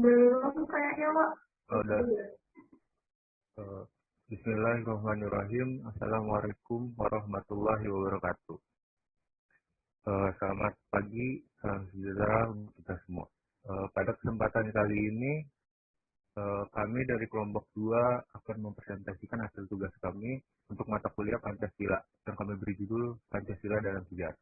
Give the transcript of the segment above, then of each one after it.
Belum kayaknya, Wak. Udah. Eh, Bismillahirrahmanirrahim. Assalamualaikum warahmatullahi wabarakatuh. Selamat pagi, salam sejahtera untuk kita semua. Pada kesempatan kali ini, kami dari kelompok 2 akan mempresentasikan hasil tugas kami untuk mata kuliah Pancasila yang kami beri judul Pancasila dalam Sejarah.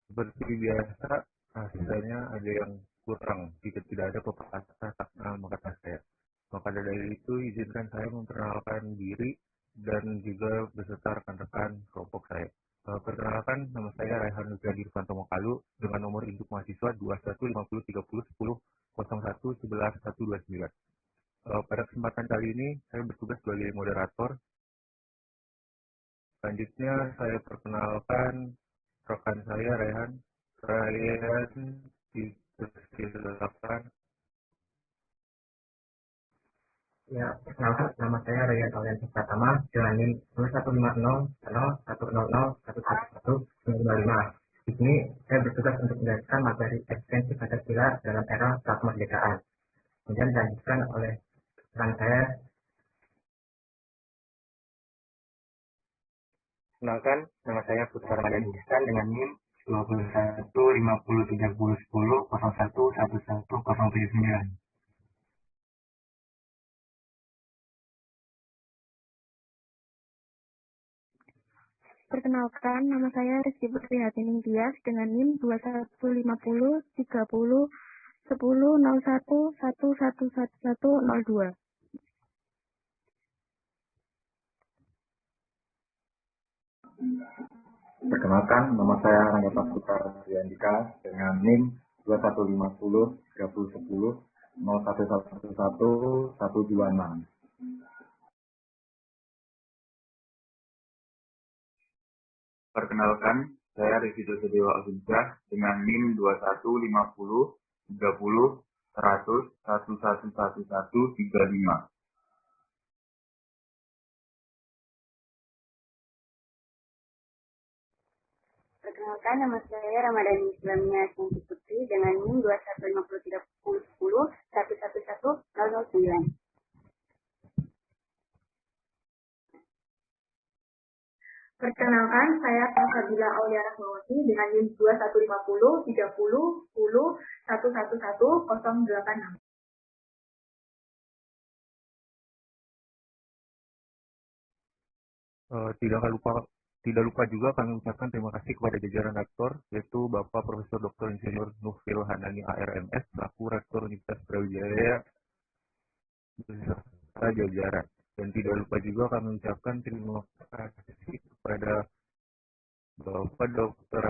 Seperti biasa, hasilnya ada yang kurang jika tidak ada pepatah tak kenal maka tak sayang. Maka dari itu, izinkan saya memperkenalkan diri dan juga beserta rekan-rekan kelompok saya. Perkenalkan, nama saya Raihan Nurjadi Irfanto Mokalu dengan nomor induk mahasiswa 21503010111129. Pada kesempatan kali ini, saya bertugas sebagai moderator. Selanjutnya, saya perkenalkan rekan saya Raihan. Raihan, dipersilakan. Ya, perkenalkan nama saya Raya Taulian Pratama dengan NIM 015010111125. Di sini saya bertugas untuk menjelaskan materi eksistensi Pancasila dalam era prakemerdekaan. Kemudian dilanjutkan oleh rekan saya. Perkenalkan, nama saya Putra Ramadan Ihsan dengan NIM 21503010111179. Perkenalkan, nama saya Rizky Putri Hatining Tias dengan NIM 2150301001111102. Perkenalkan, nama saya Rangga Pakuta Yandika dengan NIM 2150301001111126. Perkenalkan, saya Rizky Josedewa Agunsyah dengan NIM 21503010111135. Perkenalkan, nama saya Ramadhani Islamia Sinti Putri dengan NIM 21503010111009. Perkenalkan, saya Fadila Aulia Rahmawati dengan NIM 21503010111086. Tidak lupa juga kami ucapkan terima kasih kepada jajaran rektor, yaitu Bapak Profesor Dr. Insinyur Nufil Hanani ARMS, selaku Rektor Universitas Brawijaya beserta jajaran. Dan tidak lupa juga kami ucapkan terima kasih kepada Bapak Dr.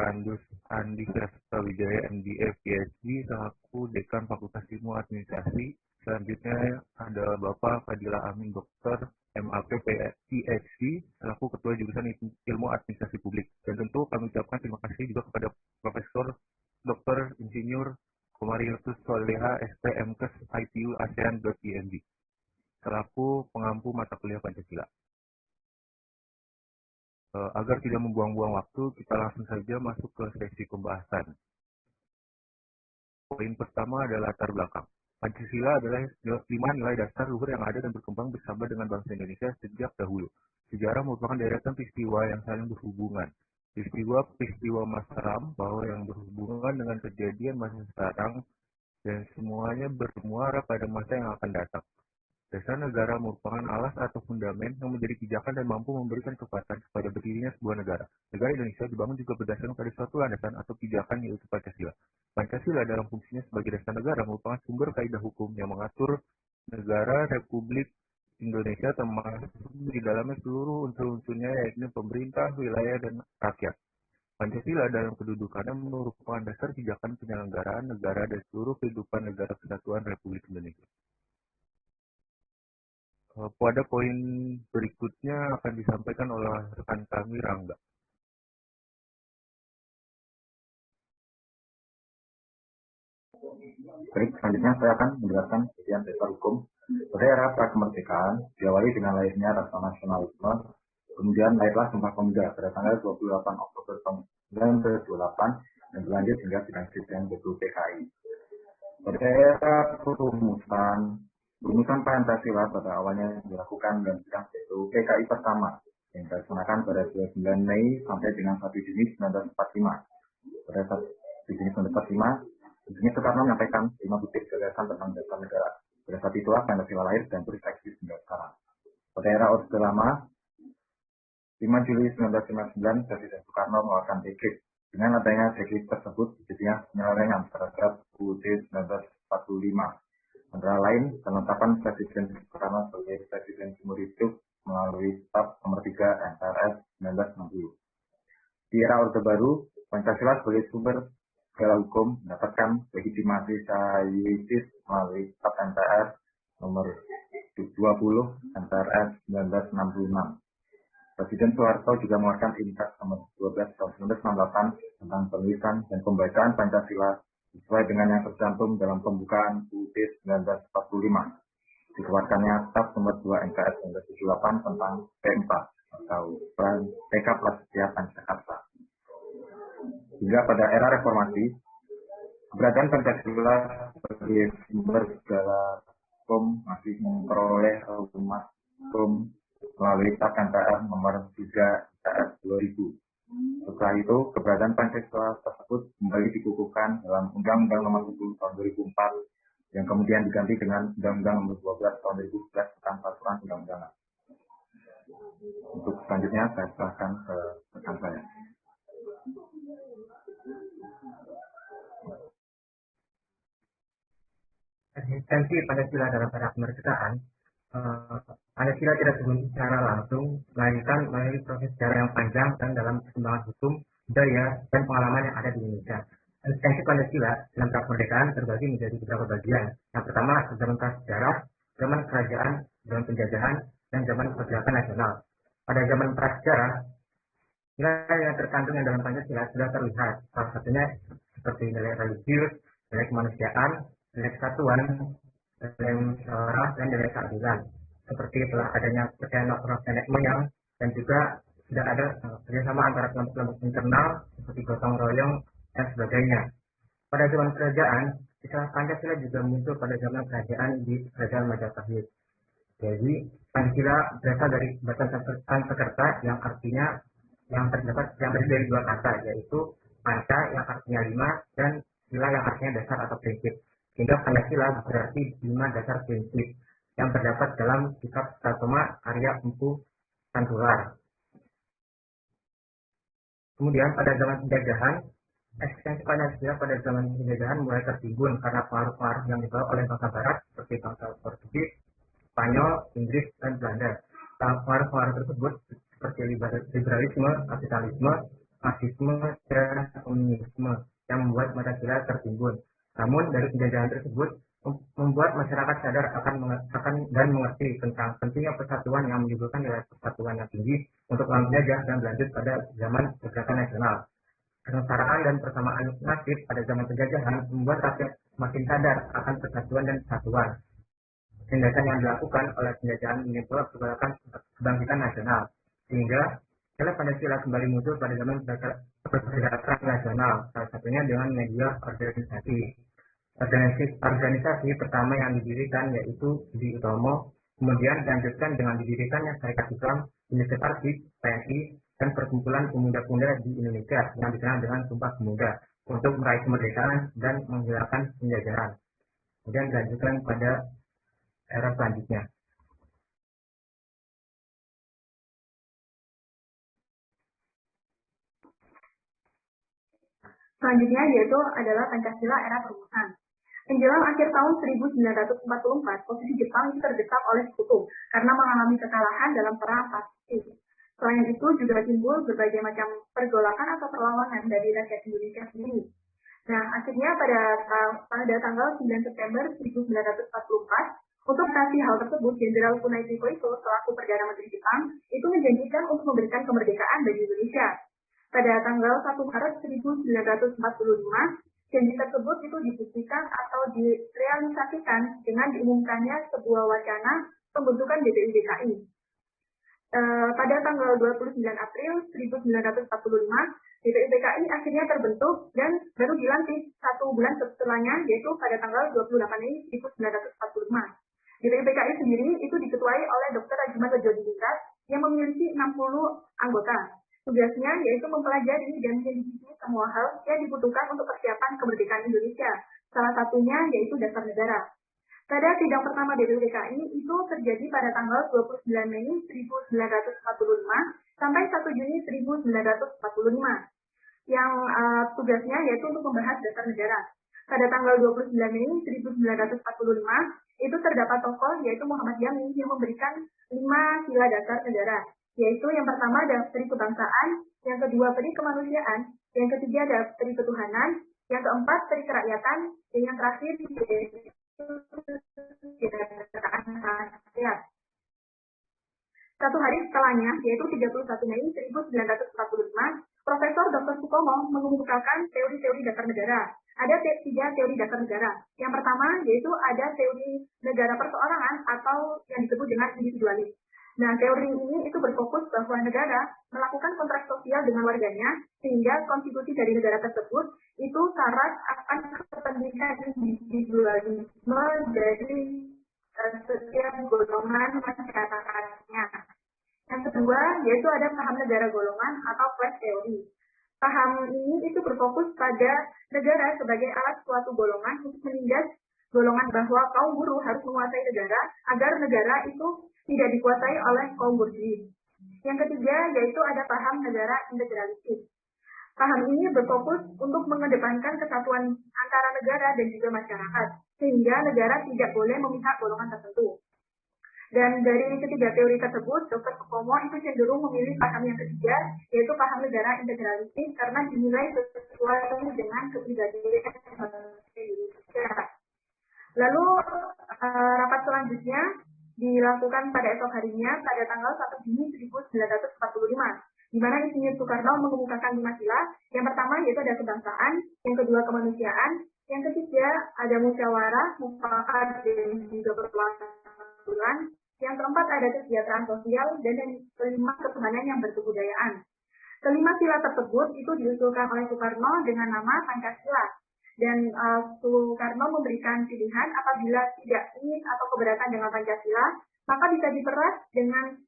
Andi Wijaya MDA PhD selaku Dekan Fakultas Ilmu Administrasi. Selanjutnya ada Bapak Fadila Amin Dr. MAP PhD selaku Ketua Jurusan Ilmu Administrasi Publik. Dan tentu kami ucapkan terima kasih juga kepada Profesor Dr. Insinyur Komarius Soleha STMKes ITU ASEAN.ING selaku pengampu mata kuliah Pancasila. Agar tidak membuang-buang waktu, kita langsung saja masuk ke sesi pembahasan. Poin pertama adalah latar belakang. Pancasila adalah 5 nilai dasar luhur yang ada dan berkembang bersama dengan bangsa Indonesia sejak dahulu. Sejarah merupakan deretan peristiwa yang saling berhubungan. Peristiwa masa lampau yang berhubungan dengan kejadian masa sekarang dan semuanya bermuara pada masa yang akan datang. Dasar negara merupakan alas atau fundamen yang menjadi pijakan dan mampu memberikan kekuatan kepada berdirinya sebuah negara. Negara Indonesia dibangun juga berdasarkan pada suatu landasan atau pijakan yaitu Pancasila. Pancasila dalam fungsinya sebagai dasar negara merupakan sumber kaidah hukum yang mengatur negara Republik Indonesia termasuk di dalamnya seluruh unsur-unsurnya yaitu pemerintah, wilayah, dan rakyat. Pancasila dalam kedudukannya merupakan dasar pijakan penyelenggaraan negara dan seluruh kehidupan negara kesatuan Republik Indonesia. Pada poin berikutnya akan disampaikan oleh rekan kami Rangga. Baik, selanjutnya saya akan menjelaskan bagian dasar hukum. Pada era prakemerdekaan diawali dengan lahirnya rasa nasionalisme, kemudian lahirlah Sumpah Pemuda pada tanggal 28 Oktober tahun 1928 dan berlanjut hingga sidang-sidang BPUPKI. Pada era rumusan Pancasila pada awalnya dilakukan dalam sidang BPUPKI pertama yang dilaksanakan pada 29 Mei sampai dengan 1 Juni 1945. Pada 1 Juni 1945, Insinyur Soekarno menyampaikan 5 butir gagasan tentang dasar negara. Pada saat itulah Pancasila lahir dan terus eksis hingga sekarang. Pada era Orde Lama, 5 Juli 1959, Presiden Soekarno mengeluarkan dekret. Dengan adanya dekret tersebut, jadinya penyelewengan terhadap UUD 1945. Antara lain, penetapan Presiden Soekarno sebagai Presiden seumur hidup melalui Staf Nomor 3 MPRS 1960. Di era Orde Baru, Pancasila sebagai sumber segala hukum mendapatkan legitimasi secara yuridis melalui Staf MPR Nomor 20 MPRS 1966. Presiden Soeharto juga mengeluarkan Inpres Nomor 12 tahun 1968 tentang penulisan dan pembacaan Pancasila sesuai dengan yang tercantum dalam pembukaan UUD 1945. Dikeluarkannya Staf Nomor 2 MPRS 1978 tentang P4 atau PK Prasetya Pancakarsa. Hingga pada era reformasi, keberadaan Pancasila sebagai sumber segala hukum masih memperoleh umat hukum melalui Staf MPR Nomor 3 MPRS 2000. Setelah itu, keberadaan Pancasila tersebut kembali dikukuhkan dalam Undang-Undang Nomor 10 tahun 2004 yang kemudian diganti dengan Undang-Undang Nomor 12 tahun 2011 tentang peraturan undang-undangan. Untuk selanjutnya saya serahkan ke rekan saya. Eksistensi Pancasila dalam era kemerdekaan, Pancasila tidak terbentuk secara langsung, melainkan melalui proses sejarah yang panjang dan dalam perkembangan hukum, budaya, dan pengalaman yang ada di Indonesia. Eksistensi Pancasila dalam era kemerdekaan terbagi menjadi beberapa bagian. Yang pertama, zaman prasejarah, zaman kerajaan, zaman penjajahan, dan zaman pergerakan nasional. Pada zaman prasejarah, nilai yang terkandung yang dalam Pancasila sudah terlihat. Salah satunya seperti nilai religius, nilai kemanusiaan, nilai kesatuan, nilai musyawarah, dan nilai keadilan. Seperti telah adanya kepercayaan orang nenek moyang dan juga sudah ada kerjasama antara kelompok-kelompok internal seperti gotong royong dan sebagainya. Pada zaman kerajaan, istilah Pancasila juga muncul pada zaman kerajaan di Kerajaan Majapahit. Jadi Pancasila berasal dari bahasa Sanskerta yang artinya yang terdiri dari dua kata, yaitu panca yang artinya 5 dan sila yang artinya dasar atau prinsip. Sehingga Pancasila berarti 5 dasar prinsip yang terdapat dalam kitab Pratama karya Empu Santular. Kemudian pada zaman penjajahan, eksistensi Pancasila pada zaman penjajahan mulai tertimbun karena pengaruh-pengaruh yang dibawa oleh bangsa Barat seperti bangsa Portugis, Spanyol, Inggris, dan Belanda. Pengaruh-pengaruh tersebut seperti liberalisme, kapitalisme, marxisme, dan komunisme yang membuat Pancasila tertimbun. Namun dari penjajahan tersebut membuat masyarakat sadar akan dan mengerti tentang pentingnya persatuan yang menimbulkan nilai persatuan yang tinggi untuk melawan penjajah dan berlanjut pada zaman pergerakan nasional. Kesetaraan dan persamaan nasib pada zaman penjajahan membuat rakyat semakin sadar akan persatuan dan kesatuan. Tindakan yang dilakukan oleh penjajahan menimbulkan kebangkitan nasional, sehingga nilai Pancasila kembali muncul pada zaman pergerakan nasional, salah satunya dengan media organisasi. Organisasi pertama yang didirikan yaitu Budi Utomo, kemudian dilanjutkan dengan didirikannya Serikat Islam, Indonesia Arsip, PNI, dan Perkumpulan Pemuda-Pemuda di Indonesia yang dikenal dengan Sumpah Pemuda untuk meraih kemerdekaan dan menghilangkan penjajahan. Kemudian dilanjutkan pada era selanjutnya. Selanjutnya yaitu adalah Pancasila era perumusan. Menjelang akhir tahun 1944, posisi Jepang terdesak oleh Sekutu karena mengalami kekalahan dalam perang Pasifik. Selain itu juga timbul berbagai macam pergolakan atau perlawanan dari rakyat Indonesia sendiri. Nah, akhirnya pada tanggal 9 September 1944, untuk mengatasi hal tersebut, Jenderal Tsuneichi Koiso selaku Perdana Menteri Jepang itu menjanjikan untuk memberikan kemerdekaan bagi Indonesia. Pada tanggal 1 Maret 1945, janji tersebut itu dibuktikan atau direalisasikan dengan diumumkannya sebuah wacana pembentukan BPUPKI. Pada tanggal 29 April 1945, DPUPKI akhirnya terbentuk dan baru dilantik 1 bulan setelahnya, yaitu pada tanggal 28 Mei 1945. DPUPKI sendiri itu diketuai oleh Dr. Rajiman Lejodiningrat yang memiliki 60 anggota. Tugasnya yaitu mempelajari dan menyelidiki semua hal yang dibutuhkan untuk persiapan kemerdekaan Indonesia. Salah satunya yaitu dasar negara. Pada sidang pertama DPUPKI itu terjadi pada tanggal 29 Mei 1945 sampai 1 Juni 1945 yang tugasnya yaitu untuk membahas dasar negara. Pada tanggal 29 Mei 1945 itu terdapat tokoh yaitu Muhammad Yamin yang memberikan 5 sila dasar negara, yaitu yang pertama adalah peri kebangsaan, yang kedua peri kemanusiaan, yang ketiga adalah peri ketuhanan, yang keempat peri kerakyatan, dan yang terakhir yaitu rakyat. Satu hari setelahnya, yaitu 31 Mei 1945, Profesor Dr. Sukomo mengemukakan teori-teori dasar negara. Ada 3 teori dasar negara. Yang pertama, yaitu ada teori negara perseorangan atau yang disebut dengan individualis. Nah, teori ini itu berfokus bahwa negara melakukan kontrak sosial dengan warganya, sehingga konstitusi dari negara tersebut itu syarat akan kepentingan individualisme dari setiap golongan masyarakatnya. Yang kedua, yaitu ada paham negara golongan atau class theory. Paham ini itu berfokus pada negara sebagai alat suatu golongan untuk menindas golongan bahwa kaum buruh harus menguasai negara agar negara itu tidak dikuasai oleh kaum burjuis. Yang ketiga, yaitu ada paham negara integralistis. Paham ini berfokus untuk mengedepankan kesatuan antara negara dan juga masyarakat, sehingga negara tidak boleh memihak golongan tertentu. Dan dari ketiga teori tersebut, Dr. Sukomo itu cenderung memilih paham yang ketiga, yaitu paham negara integralistis karena dinilai sesuai dengan kepribadian Indonesia. Lalu rapat selanjutnya dilakukan pada esok harinya pada tanggal 1 Juni 1945, di mana Insinyur Soekarno mengemukakan 5 sila. Yang pertama yaitu ada kebangsaan, yang kedua kemanusiaan, yang ketiga ada musyawarah, mufakat dan juga perwakilan, yang keempat ada kesejahteraan sosial, dan yang kelima ketuhanan yang berkebudayaan. Kelima sila tersebut itu diusulkan oleh Soekarno dengan nama Pancasila. Dan Soekarno memberikan pilihan apabila tidak ingin atau keberatan dengan Pancasila, maka bisa diperas dengan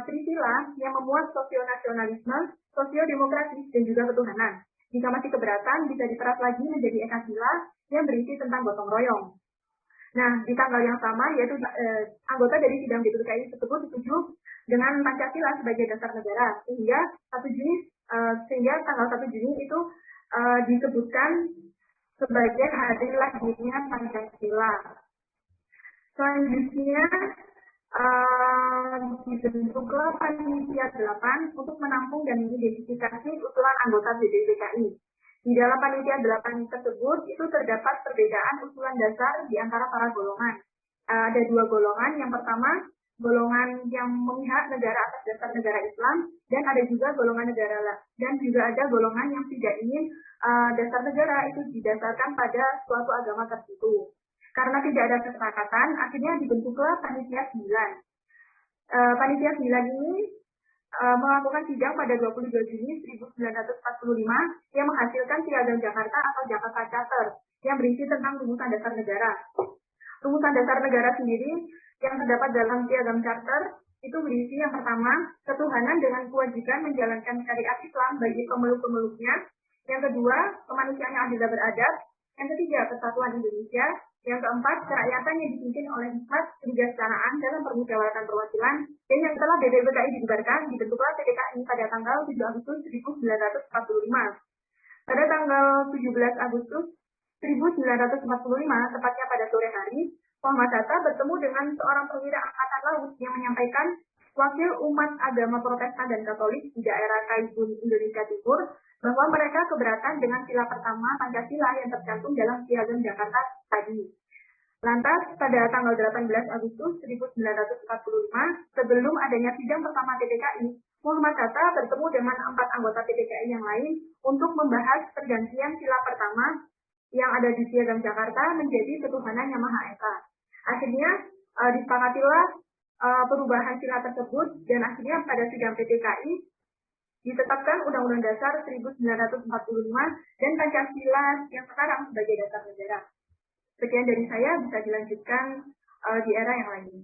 Trisila yang memuat sosio-nasionalisme, sosio-demokratis, dan juga ketuhanan. Jika masih keberatan, bisa diperas lagi menjadi Ekasila yang berisi tentang gotong royong. Nah, di tanggal yang sama, yaitu anggota dari sidang DPUPKI tersebut setuju dengan Pancasila sebagai dasar negara, sehingga tanggal 1 Juni itu disebutkan sebagai hari lahirnya Pancasila. Selanjutnya, dibentuklah panitia 8 untuk menampung dan mengidentifikasi usulan anggota DPUPKI. Di dalam panitia 8 tersebut itu terdapat perbedaan usulan dasar di antara para golongan. Ada 2 golongan. Yang pertama, golongan yang memihak negara atas dasar negara Islam, dan ada juga golongan negara dan juga ada golongan yang tidak ingin dasar negara itu didasarkan pada suatu agama tertentu. Karena tidak ada kesepakatan, akhirnya dibentuklah panitia 9. Panitia 9 ini melakukan sidang pada 22 Juni 1945 yang menghasilkan Piagam Jakarta atau Jakarta Charter yang berisi tentang rumusan dasar negara. Rumusan dasar negara sendiri yang terdapat dalam Piagam Charter itu berisi yang pertama, ketuhanan dengan kewajiban menjalankan syariat Islam bagi pemeluk-pemeluknya. Yang kedua, kemanusiaan yang adil dan beradab. Yang ketiga, kesatuan Indonesia. Yang keempat, kerakyatan yang dipimpin oleh hikmat kebijaksanaan dalam permusyawaratan perwakilan. Dan yang setelah DPUPKI dibubarkan, dibentuklah PPKI pada tanggal 7 Agustus 1945. Pada tanggal 17 Agustus 1945, tepatnya pada sore hari, Muhammad Hatta bertemu dengan seorang perwira angkatan laut yang menyampaikan wakil umat agama Protestan dan Katolik di daerah Kaibun, Indonesia Timur, bahwa mereka keberatan dengan sila pertama Pancasila yang tercantum dalam Piagam Jakarta tadi. Lantas, pada tanggal 18 Agustus 1945, sebelum adanya sidang pertama PPKI, Muhammad Hatta bertemu dengan 4 anggota PPKI yang lain untuk membahas pergantian sila pertama yang ada di Piagam Jakarta menjadi ketuhanan yang Maha Esa. Akhirnya disepakatilah perubahan sila tersebut dan akhirnya pada sidang PTKI ditetapkan Undang-Undang Dasar 1945 dan Pancasila yang sekarang sebagai dasar negara. Sekian dari saya, bisa dilanjutkan di era yang lain.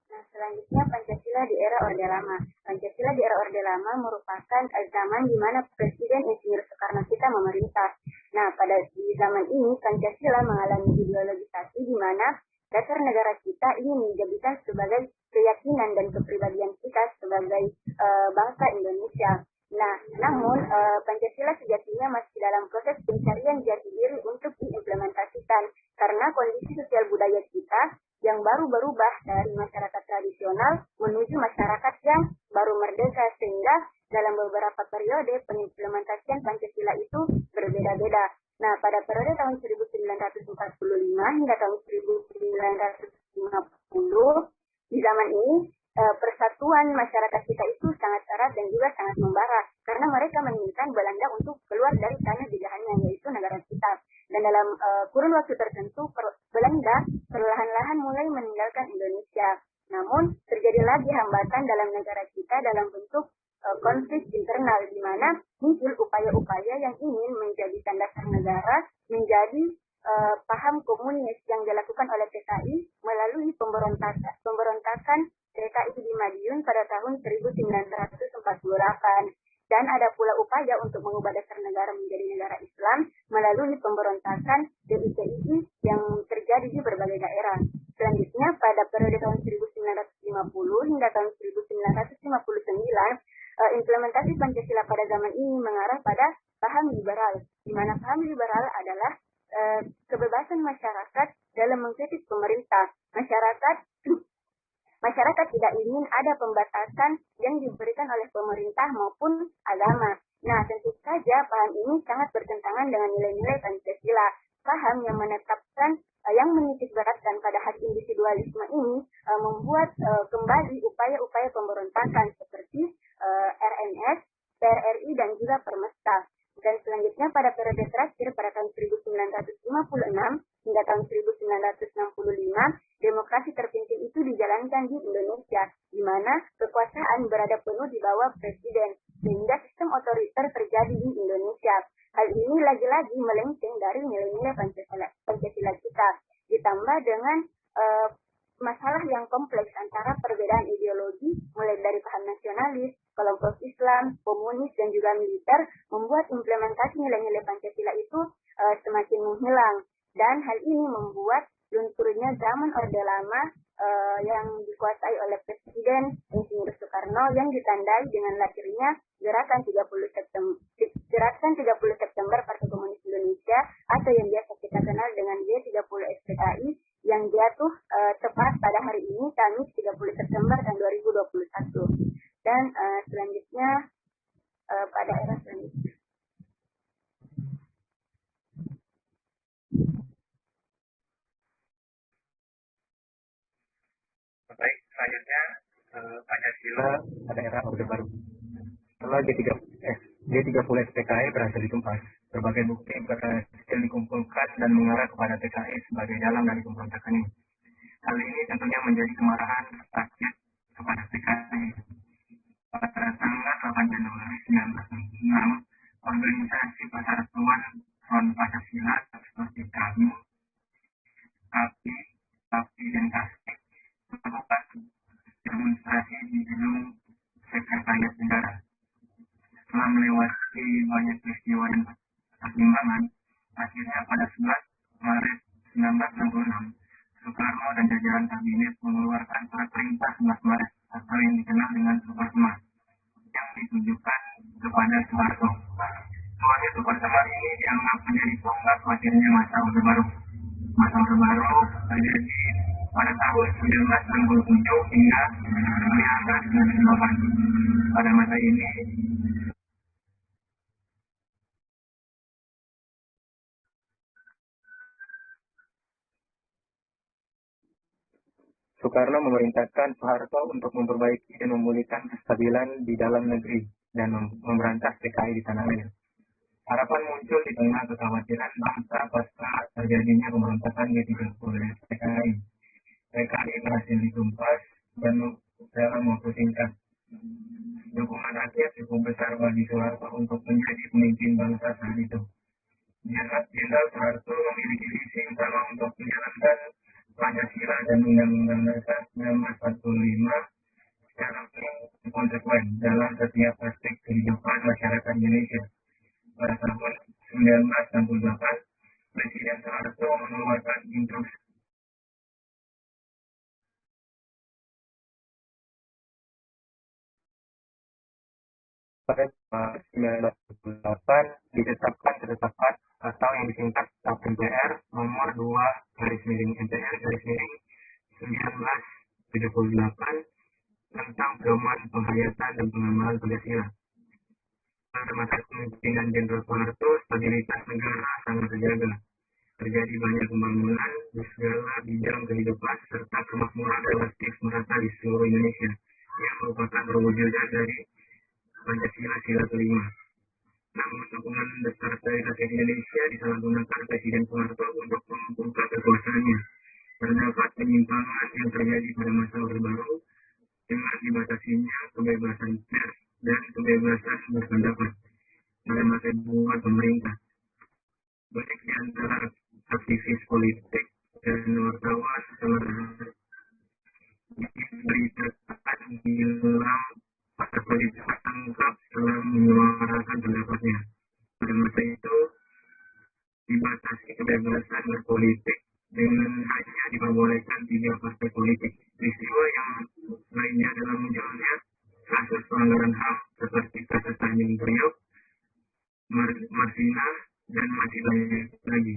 Nah, selanjutnya Pancasila di era Orde Lama. Pancasila di era Orde Lama merupakan zaman di mana Presiden Insinyur Soekarno-Hatta memerintah. Nah, pada di zaman ini Pancasila mengalami ideologisasi di mana dasar negara kita ini menjadikan sebagai keyakinan dan kepribadian kita sebagai bangsa Indonesia. Nah, namun Pancasila sejatinya masih dalam proses pencarian jati diri untuk diimplementasikan karena kondisi sosial budaya kita yang baru berubah dari masyarakat tradisional menuju masyarakat yang baru merdeka, sehingga dalam beberapa periode pengimplementasian Pancasila itu berbeda-beda. Nah, pada periode tahun 1945 hingga tahun 1950, di zaman ini persatuan masyarakat kita itu sangat erat dan juga sangat membara karena mereka menginginkan Belanda untuk keluar dari tanah jajahannya, yaitu negara kita. Dan dalam kurun waktu tertentu Belanda perlahan-lahan mulai meninggalkan Indonesia. Namun terjadi lagi hambatan dalam negara kita dalam bentuk konflik internal di mana muncul upaya-upaya yang ingin menjadikan dasar negara menjadi paham komunis yang dilakukan oleh PKI melalui pemberontakan PKI di Madiun pada tahun 1948. Dan ada pula upaya untuk mengubah dasar negara menjadi negara Islam melalui pemberontakan DITII yang terjadi di berbagai daerah. Selanjutnya pada periode tahun 1950 hingga tahun 1959, implementasi Pancasila pada zaman ini mengarah pada paham liberal, di mana paham liberal adalah kebebasan masyarakat dalam mengkritik pemerintah. Masyarakat tidak ingin ada pembatasan yang diberikan oleh pemerintah maupun agama. Nah, tentu saja paham ini sangat bertentangan dengan nilai-nilai Pancasila. Paham yang menetapkan, yang menitikberatkan pada hak individualisme ini membuat kembali upaya-upaya pemberontakan seperti RNS, PRRI, dan juga Permesta. Dan selanjutnya pada periode terakhir pada tahun 1956 hingga tahun 1965, demokrasi terpimpin itu dijalankan di Indonesia, di mana kekuasaan berada penuh di bawah presiden, sehingga sistem otoriter terjadi di Indonesia. Hal ini lagi-lagi melenceng dari nilai-nilai Pancasila kita, ditambah dengan masalah yang kompleks antara perbedaan ideologi, mulai dari paham nasionalis, kelompok Islam, komunis, dan juga militer, membuat implementasi nilai-nilai Pancasila itu semakin menghilang. Dan hal ini membuat lunturnya zaman Orde Lama yang dikuasai oleh Presiden Insinyur Soekarno yang ditandai dengan lahirnya Gerakan 30 September Partai Komunis Indonesia atau yang biasa kita kenal dengan G30 SPKI yang jatuh tepat pada hari ini, Kamis 30 September tahun 2021. Dan selanjutnya pada era selanjutnya. Baik, selanjutnya Pancasila pada era Orde Baru. Setelah G30 SPKI berhasil ditumpas, berbagai bukti berhasil dikumpulkan dan mengarah kepada PKI sebagai dalang dari pemberontakan ini. Hal ini tentunya menjadi kemarahan rakyat kepada PKI. Pada tanggal 8 Januari 1966, organisasi Persatuan Front Pancasila seperti kami, API, dan KASPI melakukan demonstrasi di gedung Sekretariat Negara. Setelah melewati banyak peristiwa dan pertimbangan, akhirnya pada 11 Maret 1966, Soekarno dan jajaran kabinet mengeluarkan surat perintah 11 Maret atau yang dikenal dengan Supersemar yang ditujukan kepada Soeharto. Suatu Supersemar ini dianggap menjadi tonggak lahirnya masa Orde Baru. Masa Orde Baru terjadi pada tahun 1967 hingga 1998. Pada masa ini, Soekarno memerintahkan Soeharto untuk memperbaiki dan memulihkan kestabilan di dalam negeri dan memberantas PKI di tanah air. Harapan muncul di tengah kekhawatiran bangsa pasca terjadinya pemberontakan G30 PKI. PKI berhasil ditumpas dan dalam waktu singkat. Dukungan rakyat cukup besar bagi Soeharto untuk menjadi pemimpin bangsa saat itu. Jenderal Soeharto memiliki visi utama untuk menjalankan Pancasila dan Undang-Undang Dasar 1945 secara konsekuen dalam setiap aspek kehidupan masyarakat Indonesia. Pada tahun 1968, Presiden Soeharto mengeluarkan instruksi pada 1978 ditetapkan ketetapan atau yang disingkat TAP MPR nomor 2/MPR/1978 tentang pedoman penghayatan dan pengamalan Pancasila. Pada masa kepemimpinan Jenderal Soeharto, stabilitas negara sangat terjaga. Terjadi banyak pembangunan di segala bidang kehidupan serta kemakmuran relatif merata di seluruh Indonesia yang merupakan perwujudan dari Pancasila sila kelima. Namun dukungan besar dari rakyat Indonesia disalahgunakan Presiden Soeharto untuk mengumpulkan kekuasaannya. Terdapat penyimpangan yang terjadi pada masa Orde Baru dengan dibatasinya kebebasan pers dan kebebasan berpendapat pada masa buat pemerintah. Baik di antara aktivis politik dan wartawan telah diberitakan hilang pada politik tangkap setelah menyuarakan pendapatnya. Pada masa itu dibatasi kebebasan berpolitik dengan hanya diperbolehkan 3 partai politik. Peristiwa yang lainnya dalam munculnya kasus pelanggaran HAM seperti kasus Tanjung Priok, Marsina, dan masih banyak lagi.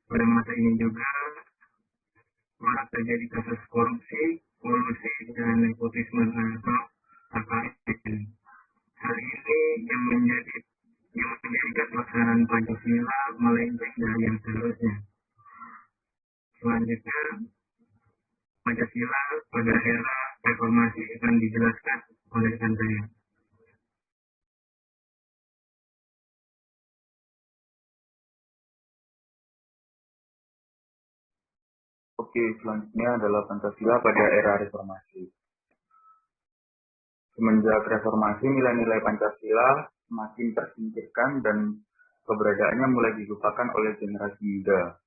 Pada masa ini juga malah terjadi kasus korupsi, kolusi, dan nepotisme atau AKN. Hal ini yang menjadikan pelaksanaan Pancasila melenceng dari yang seharusnya. Selanjutnya, Pancasila pada era reformasi akan dijelaskan oleh rekan saya. Oke, selanjutnya adalah Pancasila pada era reformasi. Semenjak reformasi, nilai-nilai Pancasila semakin tersingkirkan dan keberadaannya mulai dilupakan oleh generasi muda.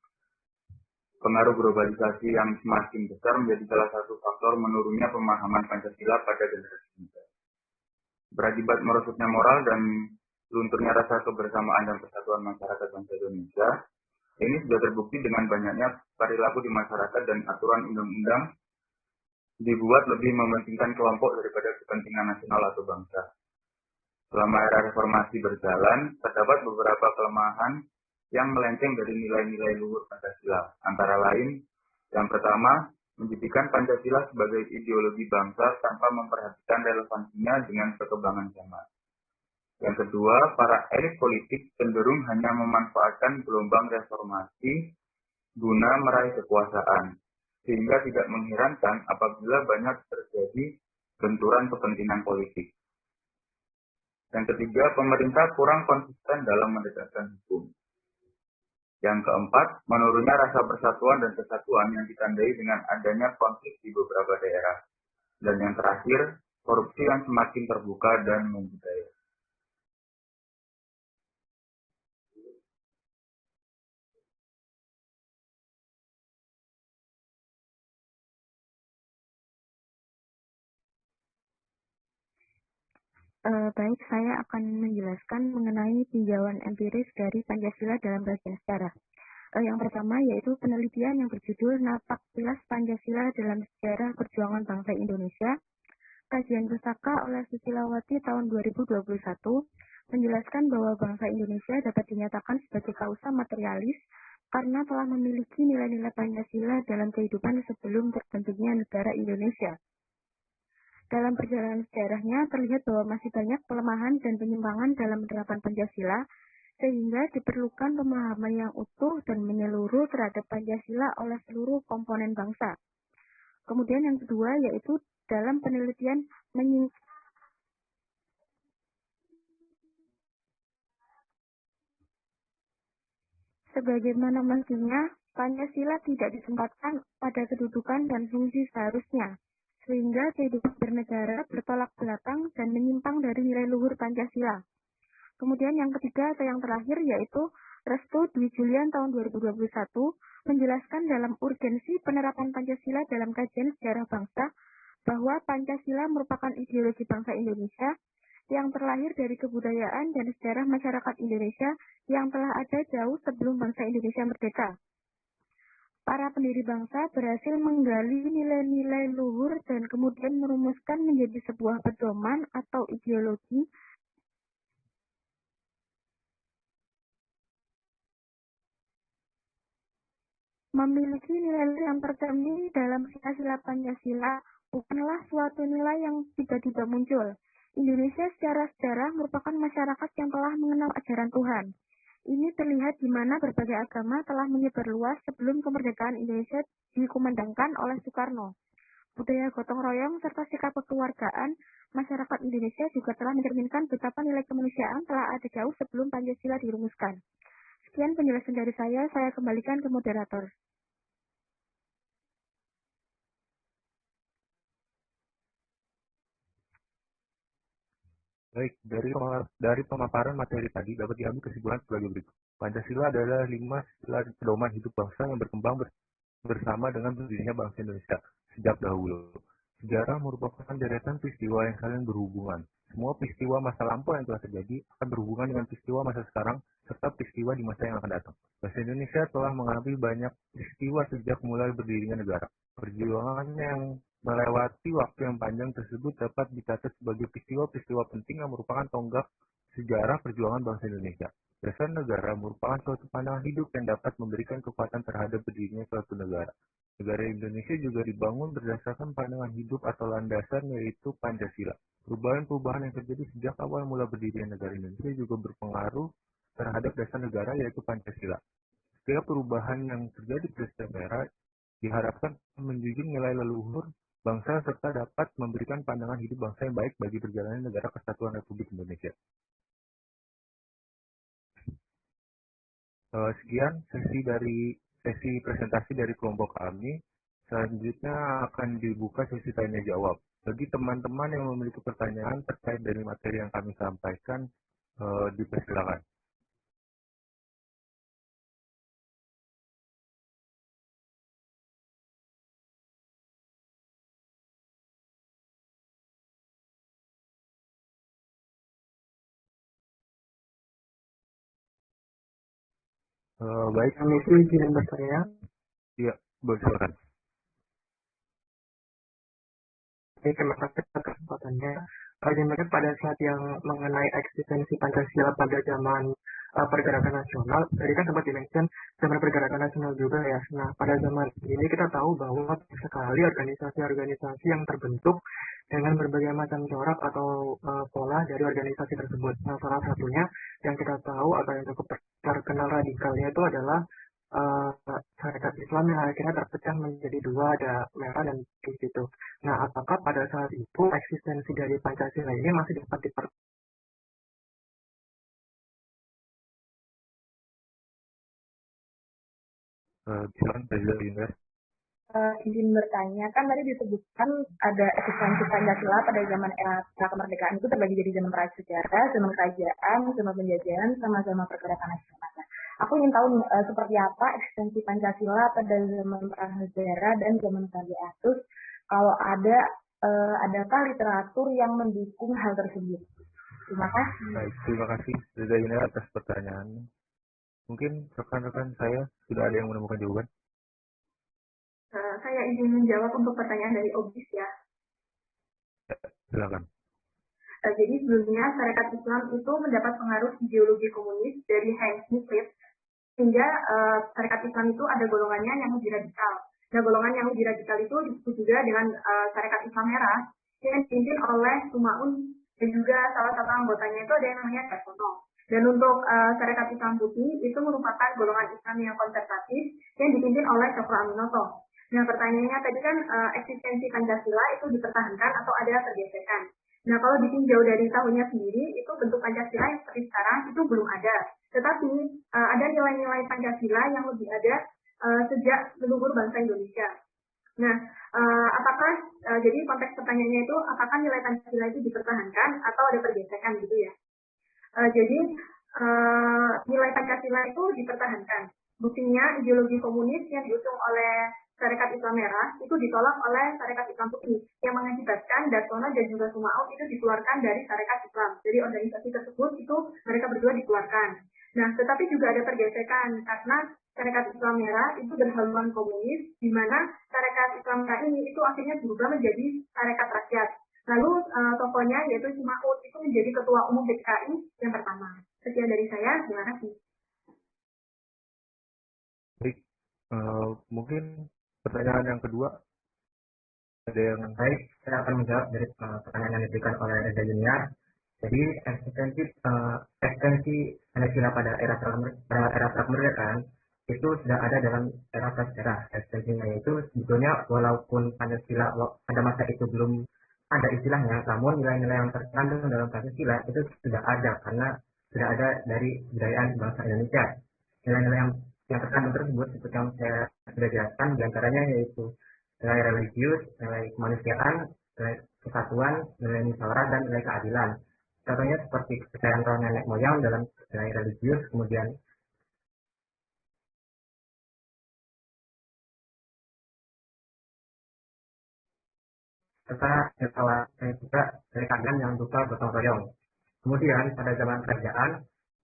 Pengaruh globalisasi yang semakin besar menjadi salah satu faktor menurunnya pemahaman Pancasila pada generasi muda. Berakibat merosotnya moral dan lunturnya rasa kebersamaan dan persatuan masyarakat bangsa Indonesia, ini sudah terbukti dengan banyaknya perilaku di masyarakat dan aturan undang-undang dibuat lebih mementingkan kelompok daripada kepentingan nasional atau bangsa. Selama era reformasi berjalan, terdapat beberapa kelemahan yang melenceng dari nilai-nilai luhur Pancasila. Antara lain, yang pertama, menjadikan Pancasila sebagai ideologi bangsa tanpa memperhatikan relevansinya dengan perkembangan zaman. Yang kedua, para elit politik cenderung hanya memanfaatkan gelombang reformasi guna meraih kekuasaan, sehingga tidak mengherankan apabila banyak terjadi benturan kepentingan politik. Yang ketiga, pemerintah kurang konsisten dalam menegakkan hukum. Yang keempat, menurunnya rasa persatuan dan kesatuan yang ditandai dengan adanya konflik di beberapa daerah. Dan yang terakhir, korupsi yang semakin terbuka dan membudaya. Baik, saya akan menjelaskan mengenai tinjauan empiris dari Pancasila dalam bagian sejarah. Yang pertama yaitu penelitian yang berjudul Napak Tilas Pancasila dalam Sejarah Perjuangan Bangsa Indonesia, kajian pustaka oleh Susilawati tahun 2021, menjelaskan bahwa bangsa Indonesia dapat dinyatakan sebagai kausa materialis karena telah memiliki nilai-nilai Pancasila dalam kehidupan sebelum terbentuknya negara Indonesia. Dalam perjalanan sejarahnya terlihat bahwa masih banyak kelemahan dan penyimpangan dalam penerapan Pancasila, sehingga diperlukan pemahaman yang utuh dan menyeluruh terhadap Pancasila oleh seluruh komponen bangsa. Kemudian yang kedua yaitu dalam penelitian Sebagaimana mestinya, Pancasila tidak ditempatkan pada kedudukan dan fungsi seharusnya, sehingga kehidupan bernegara bertolak belakang dan menyimpang dari nilai luhur Pancasila. Kemudian yang ketiga atau yang terakhir yaitu Restu Dwi Julian tahun 2021 menjelaskan dalam urgensi penerapan Pancasila dalam kajian sejarah bangsa bahwa Pancasila merupakan ideologi bangsa Indonesia yang terlahir dari kebudayaan dan sejarah masyarakat Indonesia yang telah ada jauh sebelum bangsa Indonesia merdeka. Para pendiri bangsa berhasil menggali nilai-nilai luhur dan kemudian merumuskan menjadi sebuah pedoman atau ideologi memiliki nilai yang tercermin dalam sila-sila Pancasila bukanlah suatu nilai yang tiba-tiba muncul. Indonesia secara sejarah merupakan masyarakat yang telah mengenal ajaran Tuhan. Ini terlihat di mana berbagai agama telah menyebar luas sebelum kemerdekaan Indonesia dikumandangkan oleh Soekarno. Budaya gotong royong serta sikap kekeluargaan masyarakat Indonesia juga telah mencerminkan betapa nilai kemanusiaan telah ada jauh sebelum Pancasila dirumuskan. Sekian penjelasan dari saya kembalikan ke moderator. Baik, dari pemaparan materi tadi dapat diambil kesimpulan sebagai berikut. Pancasila adalah 5 sila pedoman hidup bangsa yang berkembang bersama dengan berdirinya bangsa Indonesia sejak dahulu. Sejarah merupakan deretan peristiwa yang saling berhubungan. Semua peristiwa masa lampau yang telah terjadi akan berhubungan dengan peristiwa masa sekarang serta peristiwa di masa yang akan datang. Bangsa Indonesia telah mengalami banyak peristiwa sejak mulai berdirinya negara. Perjuangan yang melewati waktu yang panjang tersebut dapat dicatat sebagai peristiwa-peristiwa penting yang merupakan tonggak sejarah perjuangan bangsa Indonesia. Dasar negara merupakan suatu pandangan hidup yang dapat memberikan kekuatan terhadap berdirinya suatu negara. Negara Indonesia juga dibangun berdasarkan pandangan hidup atau landasan yaitu Pancasila. Perubahan-perubahan yang terjadi sejak awal mula berdirinya negara Indonesia juga berpengaruh terhadap dasar negara yaitu Pancasila. Setiap perubahan yang terjadi di sejarah diharapkan menjunjung nilai leluhur bangsa serta dapat memberikan pandangan hidup bangsa yang baik bagi perjalanan negara kesatuan Republik Indonesia. Sekian sesi presentasi dari kelompok kami. Selanjutnya akan dibuka sesi tanya jawab. Bagi teman-teman yang memiliki pertanyaan terkait dari materi yang kami sampaikan, dipersilakan. Baik, Permisi izin bertanya. Iya, silakan. Terima kasih atas kesempatannya. Dimana pada saat yang mengenai eksistensi Pancasila pada zaman pergerakan nasional, tadi kan sempat dimention zaman pergerakan nasional juga ya. Nah, pada zaman ini kita tahu bahwa sekali organisasi-organisasi yang terbentuk dengan berbagai macam corak atau pola dari organisasi tersebut. Nah, salah satunya yang kita tahu atau yang cukup terkenal radikalnya itu adalah Syarikat Islam yang akhirnya terpecah menjadi dua, ada merah dan putih gitu. Nah, apakah pada saat itu eksistensi dari Pancasila ini masih dapat Silakan, Prezident Yunus. Izin bertanya, kan tadi disebutkan ada eksistensi Pancasila pada zaman era kemerdekaan itu terbagi jadi zaman prasejarah, zaman kerajaan, zaman penjajahan, sama zaman pergerakan nasional. Aku ingin tahu seperti apa eksistensi Pancasila pada zaman prasejarah dan zaman kerajaan. Terus kalau adakah literatur yang mendukung hal tersebut? Terima kasih. Baik, terima kasih Prezident Yunus atas pertanyaannya. Mungkin rekan-rekan saya sudah ada yang menemukan jawaban. Saya izin menjawab untuk pertanyaan dari Obis ya. Silakan. Jadi sebelumnya Syarikat Islam itu mendapat pengaruh ideologi komunis dari Heinz Smith, sehingga Syarikat Islam itu ada golongannya yang lebih radikal. Nah, golongan yang lebih radikal itu disebut juga dengan Syarikat Islam Merah yang dipimpin oleh Sumaun dan juga salah satu anggotanya itu ada yang namanya Darsono. Dan untuk Syarikat Islam Putih itu merupakan golongan Islam yang konservatif yang dipimpin oleh Cokro Aminoto. Nah, pertanyaannya tadi kan eksistensi Pancasila itu dipertahankan atau ada pergesekan. Nah, kalau ditinjau dari tahunnya sendiri, itu bentuk Pancasila yang seperti sekarang itu belum ada. Tetapi ada nilai-nilai Pancasila yang lebih ada sejak leluhur bangsa Indonesia. Nah, jadi konteks pertanyaannya itu apakah nilai Pancasila itu dipertahankan atau ada pergesekan gitu ya? Jadi nilai Pancasila itu dipertahankan. Buktinya ideologi komunis yang diusung oleh Sarekat Islam Merah itu ditolak oleh Sarekat Islam Putih yang mengakibatkan Darsono dan juga Sumaud itu dikeluarkan dari Sarekat Islam. Jadi organisasi tersebut itu mereka berdua dikeluarkan. Nah, tetapi juga ada pergesekan karena Sarekat Islam Merah itu berhaluan komunis, di mana Sarekat Islam Merah ini itu akhirnya berubah menjadi Sarekat Rakyat. Lalu tokohnya yaitu Sumaud itu menjadi Ketua Umum PKI yang pertama. Sekian dari saya, terima kasih. Baik, mungkin pertanyaan yang kedua ada yang Baik, saya akan menjawab dari pertanyaan yang diberikan oleh Reza Junior. Jadi eksistensi Pancasila pada era prakemerdekaan itu sudah ada dalam era prasejarah. Eksistensinya itu sebetulnya walaupun Pancasila pada masa itu belum ada istilahnya, namun nilai-nilai yang terkandung dalam Pancasila itu sudah ada karena sudah ada dari kebudayaan bangsa Indonesia. Nilai-nilai yang terkandung tersebut seperti yang saya sudah jelaskan, diantaranya yaitu nilai religius, nilai kemanusiaan, nilai kesatuan, nilai musyawarah, dan nilai keadilan. Contohnya seperti kepercayaan roh nenek moyang dalam nilai religius, kemudian serta juga nilai keadilan yang berupa gotong royong. Kemudian pada zaman kerajaan,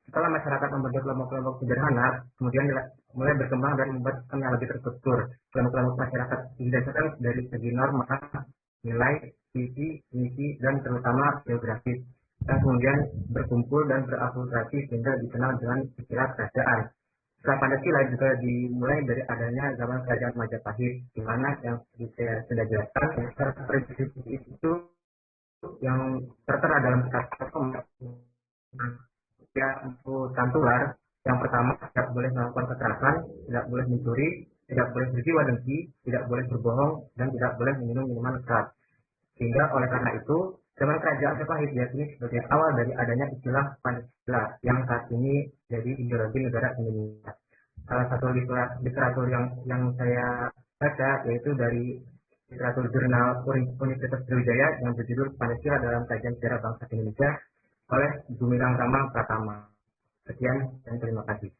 setelah masyarakat membentuk kelompok-kelompok sederhana, kemudian mulai berkembang dan membuat sistem yang lebih terstruktur. Kelompok-kelompok masyarakat didasarkan dari segi norma, nilai, visi, misi, dan terutama geografis. Dan kemudian berkumpul dan berakulturasi sehingga dikenal dengan istilah kerajaan. Setelah Pancasila juga dimulai dari adanya zaman kerajaan Majapahit, di mana yang saya sudah jelaskan, prinsip itu yang tertera dalam untuk Tantular, yang pertama tidak boleh melakukan kekerasan, tidak boleh mencuri, tidak boleh berjiwa dengki, tidak boleh berbohong, dan tidak boleh meminum minuman keras. Sehingga oleh karena itu, zaman kerajaan Majapahit diakini sebagai awal dari adanya istilah Pancasila yang saat ini jadi ideologi negara Indonesia. Salah satu literatur yang saya baca yaitu dari literatur jurnal Universitas Sriwijaya yang berjudul Pancasila dalam Kajian Sejarah Bangsa Indonesia oleh Gumilang Rama Pratama. Sekian dan terima kasih.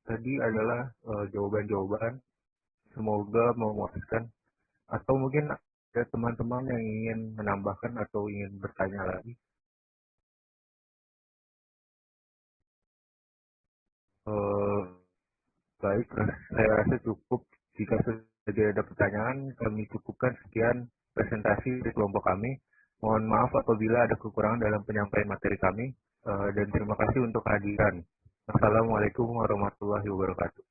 Tadi adalah jawaban-jawaban, semoga memuaskan. Atau mungkin ada teman-teman yang ingin menambahkan atau ingin bertanya lagi. Baik, saya rasa cukup. Jika sudah ada pertanyaan, kami cukupkan sekian presentasi dari kelompok kami. Mohon maaf apabila ada kekurangan dalam penyampaian materi kami, dan terima kasih untuk kehadiran. Assalamualaikum warahmatullahi wabarakatuh.